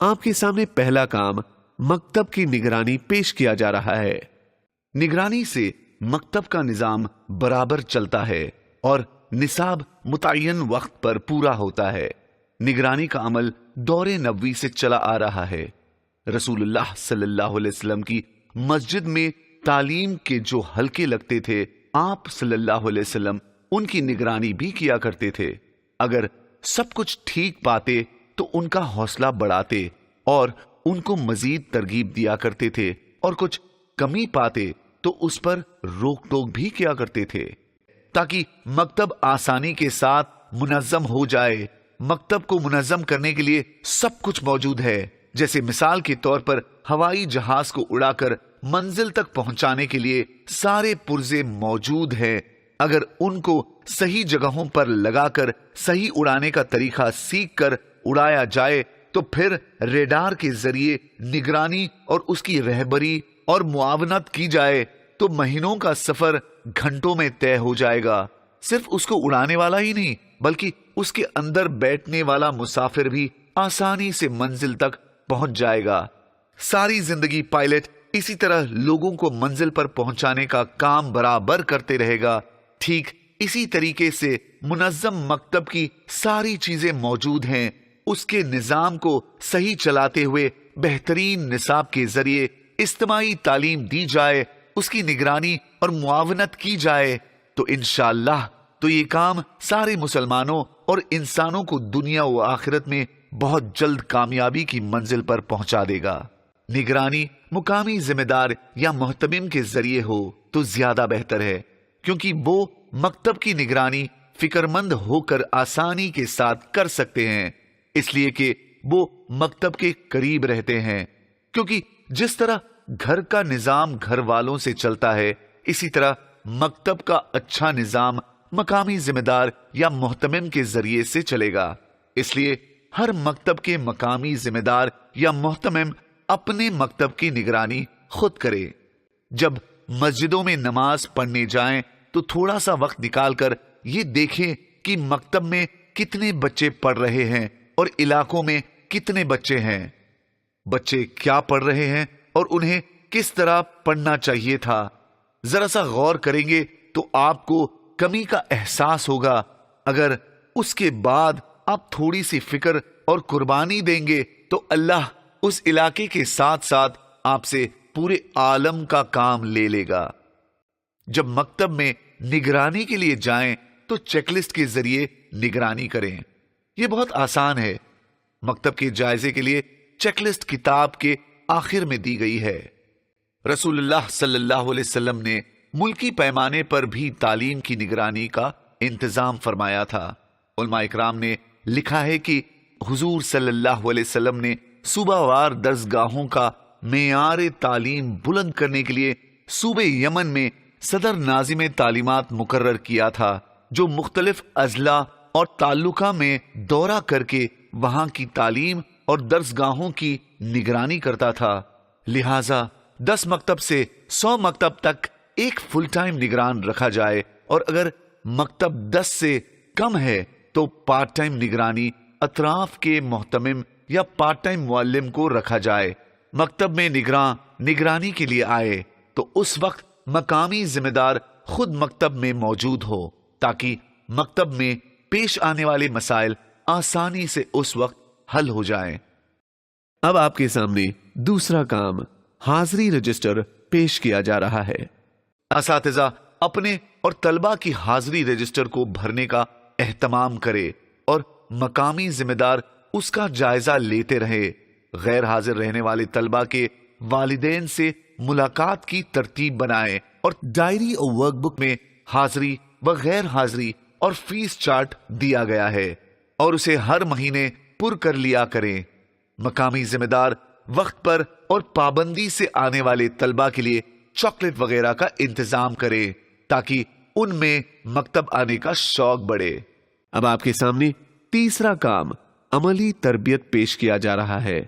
آپ کے سامنے پہلا کام مکتب کی نگرانی پیش کیا جا رہا ہے۔ نگرانی سے مکتب کا نظام برابر چلتا ہے اور نصاب متعین وقت پر پورا ہوتا ہے۔ نگرانی کا عمل دور نبوی سے چلا آ رہا ہے۔ رسول اللہ صلی اللہ علیہ وسلم کی مسجد میں تعلیم کے جو حلقے لگتے تھے، آپ صلی اللہ علیہ وسلم ان کی نگرانی بھی کیا کرتے تھے۔ اگر سب کچھ ٹھیک پاتے تو ان کا حوصلہ بڑھاتے اور ان کو مزید ترغیب دیا کرتے تھے، اور کچھ کمی پاتے تو اس پر روک ٹوک بھی کیا کرتے تھے، تاکہ مکتب آسانی کے ساتھ منظم ہو جائے۔ مکتب کو منظم کرنے کے لیے سب کچھ موجود ہے، جیسے مثال کے طور پر ہوائی جہاز کو اڑا کر منزل تک پہنچانے کے لیے سارے پرزے موجود ہیں۔ اگر ان کو صحیح جگہوں پر لگا کر صحیح اڑانے کا طریقہ سیکھ کر اڑایا جائے تو پھر ریڈار کے ذریعے نگرانی اور اس کی رہبری اور معاونت کی جائے تو مہینوں کا سفر گھنٹوں میں طے ہو جائے گا۔ صرف اس کو اڑانے والا ہی نہیں، بلکہ اس کے اندر بیٹھنے والا مسافر بھی آسانی سے منزل تک پہنچ جائے گا۔ ساری زندگی پائلٹ اسی طرح لوگوں کو منزل پر پہنچانے کا کام برابر کرتے رہے گا۔ ٹھیک اسی طریقے سے منظم مکتب کی ساری چیزیں موجود ہیں۔ اس کے نظام کو صحیح چلاتے ہوئے بہترین نصاب کے ذریعے اجتماعی تعلیم دی جائے، اس کی نگرانی اور معاونت کی جائے تو انشاءاللہ تو یہ کام سارے مسلمانوں اور انسانوں کو دنیا و آخرت میں بہت جلد کامیابی کی منزل پر پہنچا دے گا۔ نگرانی مقامی ذمہ دار یا محتمم کے ذریعے ہو تو زیادہ بہتر ہے، کیونکہ وہ مکتب کی نگرانی فکر مند ہو کر آسانی کے ساتھ کر سکتے ہیں، اس لیے کہ وہ مکتب کے قریب رہتے ہیں۔ کیونکہ جس طرح گھر کا نظام گھر والوں سے چلتا ہے، اسی طرح مکتب کا اچھا نظام مقامی ذمہ دار یا محتمم کے ذریعے سے چلے گا۔ اس لیے ہر مکتب کے مقامی ذمہ دار یا محتمم اپنے مکتب کی نگرانی خود کرے۔ جب مسجدوں میں نماز پڑھنے جائیں تو تھوڑا سا وقت نکال کر یہ دیکھیں کہ مکتب میں کتنے بچے پڑھ رہے ہیں اور علاقوں میں کتنے بچے ہیں، بچے کیا پڑھ رہے ہیں اور انہیں کس طرح پڑھنا چاہیے تھا۔ ذرا سا غور کریں گے تو آپ کو کمی کا احساس ہوگا۔ اگر اس کے بعد آپ تھوڑی سی فکر اور قربانی دیں گے تو اللہ اس علاقے کے ساتھ ساتھ آپ سے پورے عالم کا کام لے لے گا۔ جب مکتب میں نگرانی کے لیے جائیں تو چیک لسٹ کے ذریعے نگرانی کریں۔ یہ بہت آسان ہے۔ مکتب کے جائزے کے لیے چیک لسٹ کتاب کے آخر میں دی گئی ہے۔ رسول اللہ صلی اللہ علیہ وسلم نے ملکی پیمانے پر بھی تعلیم کی نگرانی کا انتظام فرمایا تھا۔ علماء اکرام نے لکھا ہے کہ حضور صلی اللہ علیہ وسلم نے صوبہ وار درسگاہوں کا معیار تعلیم بلند کرنے کے لیے صوبہ یمن میں صدر ناظم تعلیمات مقرر کیا تھا، جو مختلف اضلاع اور تعلقہ میں دورہ کر کے وہاں کی تعلیم اور درسگاہوں کی نگرانی کرتا تھا۔ لہٰذا 10 مکتب سے 100 مکتب تک ایک فل ٹائم نگران رکھا جائے، اور اگر مکتب 10 سے کم ہے تو پارٹ ٹائم نگرانی اطراف کے محتمم یا پارٹ ٹائم معلم کو رکھا جائے۔ مکتب میں نگراں نگرانی کے لیے آئے تو اس وقت مقامی ذمہ دار خود مکتب میں موجود ہو، تاکہ مکتب میں پیش آنے والے مسائل آسانی سے اس وقت حل ہو جائیں۔ اب آپ کے سامنے دوسرا کام حاضری رجسٹر پیش کیا جا رہا ہے۔ اساتذہ اپنے اور طلبہ کی حاضری رجسٹر کو بھرنے کا اہتمام کرے اور مقامی ذمہ دار اس کا جائزہ لیتے رہے۔ غیر حاضر رہنے والے طلبہ کے والدین سے ملاقات کی ترتیب بنائے اور ڈائری اور ورک بک میں حاضری و غیر حاضری اور فیس چارٹ دیا گیا ہے، اور اسے ہر مہینے پر کر لیا کریں۔ مقامی ذمہ دار وقت پر اور پابندی سے آنے والے طلبہ کے لیے چاکلیٹ وغیرہ کا انتظام کرے تاکہ ان میں مکتب آنے کا شوق بڑھے۔ اب آپ کے سامنے تیسرا کام عملی تربیت پیش کیا جا رہا ہے۔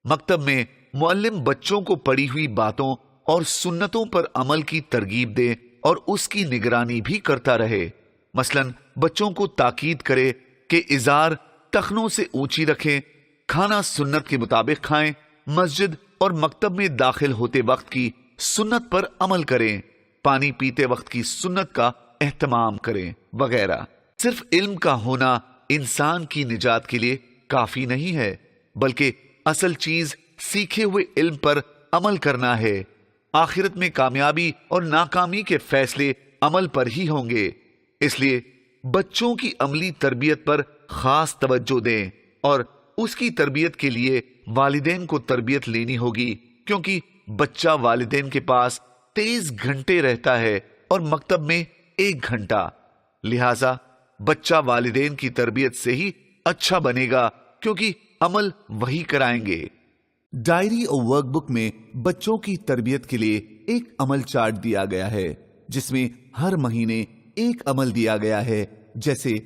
مکتب میں معلم بچوں کو پڑھی ہوئی باتوں اور سنتوں پر عمل کی ترغیب دے اور اس کی نگرانی بھی کرتا رہے۔ مثلا بچوں کو تاکید کرے کہ ازار ٹخنوں سے اونچی رکھیں، کھانا سنت کے مطابق کھائیں، مسجد اور مکتب میں داخل ہوتے وقت کی سنت پر عمل کریں، پانی پیتے وقت کی سنت کا اہتمام کریں وغیرہ۔ صرف علم کا ہونا انسان کی نجات کے لیے کافی نہیں ہے، بلکہ اصل چیز سیکھے ہوئے علم پر عمل کرنا ہے۔ آخرت میں کامیابی اور ناکامی کے فیصلے عمل پر ہی ہوں گے، اس لیے بچوں کی عملی تربیت پر خاص توجہ دیں، اور اس کی تربیت کے لیے والدین کو تربیت لینی ہوگی، کیونکہ بچہ والدین کے پاس 23 گھنٹے رہتا ہے اور مکتب میں 1 گھنٹہ، لہذا بچہ والدین کی تربیت سے ہی اچھا بنے گا، کیونکہ عمل وہی کرائیں گے۔ ڈائری اور ورک بک میں بچوں کی تربیت کے لیے ایک عمل چارٹ دیا گیا ہے، جس میں ہر مہینے ایک عمل دیا گیا ہے، جیسے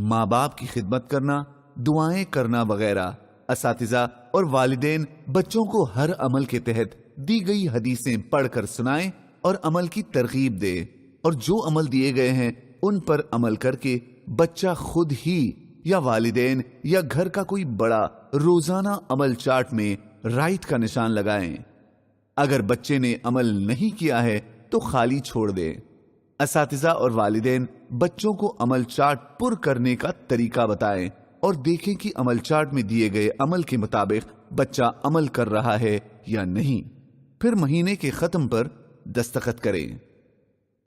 ماں باپ کی خدمت کرنا، دعائیں کرنا وغیرہ۔ اساتذہ اور والدین بچوں کو ہر عمل کے تحت دی گئی حدیثیں پڑھ کر سنائیں اور عمل کی ترغیب دیں، اور جو عمل دیے گئے ہیں ان پر عمل کر کے بچہ خود ہی یا والدین یا گھر کا کوئی بڑا روزانہ عمل چارٹ میں رائٹ کا نشان لگائیں۔ اگر بچے نے عمل نہیں کیا ہے تو خالی چھوڑ دیں۔ اساتذہ اور والدین بچوں کو عمل چارٹ پر کرنے کا طریقہ بتائیں اور دیکھیں کہ عمل چارٹ میں دیے گئے عمل کے مطابق بچہ عمل کر رہا ہے یا نہیں، پھر مہینے کے ختم پر دستخط کریں۔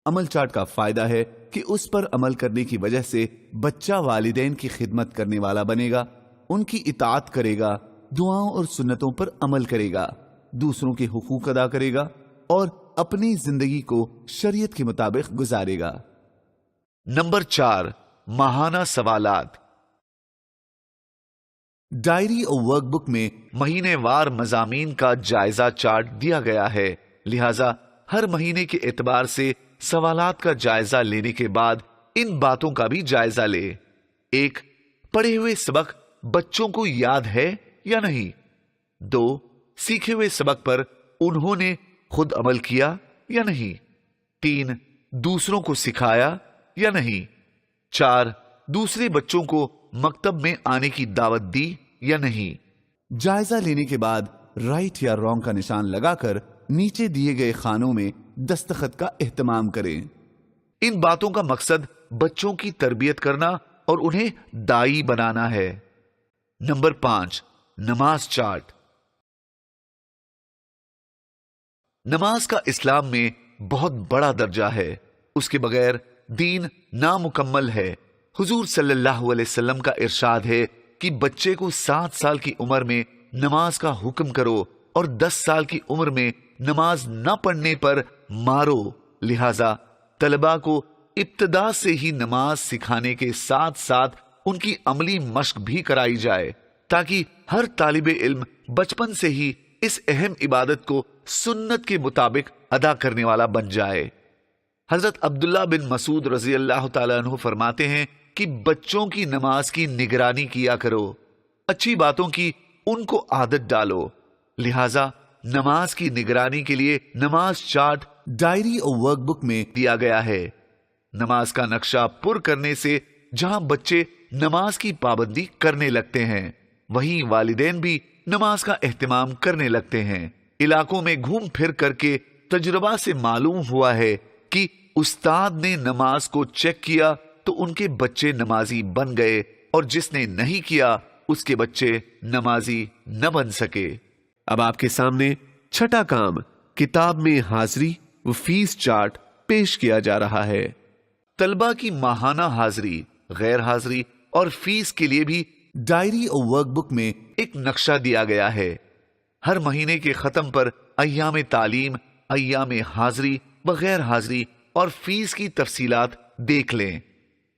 عمل چارٹ کا فائدہ ہے کہ اس پر عمل کرنے کی وجہ سے بچہ والدین کی خدمت کرنے والا بنے گا، ان کی اطاعت کرے گا، دعاؤں اور سنتوں پر عمل کرے گا، دوسروں کے حقوق ادا کرے گا اور اپنی زندگی کو شریعت کے مطابق گزارے گا۔ نمبر 4، ماہانہ سوالات۔ ڈائری اور ورک بک میں مہینے وار مضامین کا جائزہ چارٹ دیا گیا ہے، لہذا ہر مہینے کے اعتبار سے سوالات کا جائزہ لینے کے بعد ان باتوں کا بھی جائزہ لے۔ 1، پڑھے ہوئے سبق بچوں کو یاد ہے یا نہیں؟ 2، سیکھے ہوئے سبق پر انہوں نے خود عمل کیا یا نہیں؟ 3، دوسروں کو سکھایا یا نہیں؟ 4، دوسرے بچوں کو مکتب میں آنے کی دعوت دی یا نہیں؟ جائزہ لینے کے بعد رائٹ یا رانگ کا نشان لگا کر نیچے دیے گئے خانوں میں دستخط کا اہتمام کریں۔ ان باتوں کا مقصد بچوں کی تربیت کرنا اور انہیں دائی بنانا ہے۔ نمبر 5، نماز چارٹ۔ نماز کا اسلام میں بہت بڑا درجہ ہے، اس کے بغیر دین نامکمل ہے۔ حضور صلی اللہ علیہ وسلم کا ارشاد ہے کہ بچے کو 7 سال کی عمر میں نماز کا حکم کرو اور 10 سال کی عمر میں نماز نہ پڑھنے پر مارو، لہذا طلباء کو ابتدا سے ہی نماز سکھانے کے ساتھ ساتھ ان کی عملی مشق بھی کرائی جائے، تاکہ ہر طالب علم بچپن سے ہی اس اہم عبادت کو سنت کے مطابق ادا کرنے والا بن جائے۔ حضرت عبداللہ بن مسعود رضی اللہ تعالیٰ عنہ فرماتے ہیں کہ بچوں کی نماز کی نگرانی کیا کرو، اچھی باتوں کی ان کو عادت ڈالو، لہذا نماز کی نگرانی کے لیے نماز چارٹ ڈائری اور ورک بک میں دیا گیا ہے۔ نماز کا نقشہ پر کرنے سے جہاں بچے نماز کی پابندی کرنے لگتے ہیں، وہیں والدین بھی نماز کا اہتمام کرنے لگتے ہیں۔ علاقوں میں گھوم پھر کر کے تجربہ سے معلوم ہوا ہے کہ استاد نے نماز کو چیک کیا تو ان کے بچے نمازی بن گئے، اور جس نے نہیں کیا اس کے بچے نمازی نہ بن سکے۔ اب آپ کے سامنے چھٹا کام، کتاب میں حاضری و فیس چارٹ پیش کیا جا رہا ہے۔ طلبہ کی ماہانہ حاضری، غیر حاضری اور فیس کے لیے بھی ڈائری اور ورک بک میں ایک نقشہ دیا گیا ہے۔ ہر مہینے کے ختم پر ایام تعلیم، ایام حاضری و غیر حاضری اور فیس کی تفصیلات دیکھ لیں۔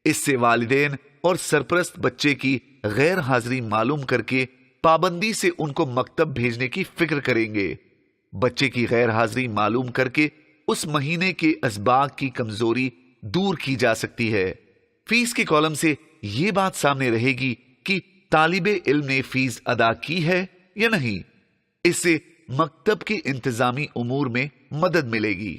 اس سے والدین اور سرپرست بچے کی غیر حاضری معلوم کر کے پابندی سے ان کو مکتب بھیجنے کی فکر کریں گے۔ بچے کی غیر حاضری معلوم کر کے اس مہینے کے اسباق کی کمزوری دور کی جا سکتی ہے۔ فیس کے کالم سے یہ بات سامنے رہے گی کہ طالب علم نے فیس ادا کی ہے یا نہیں۔ اس سے مکتب کے انتظامی امور میں مدد ملے گی۔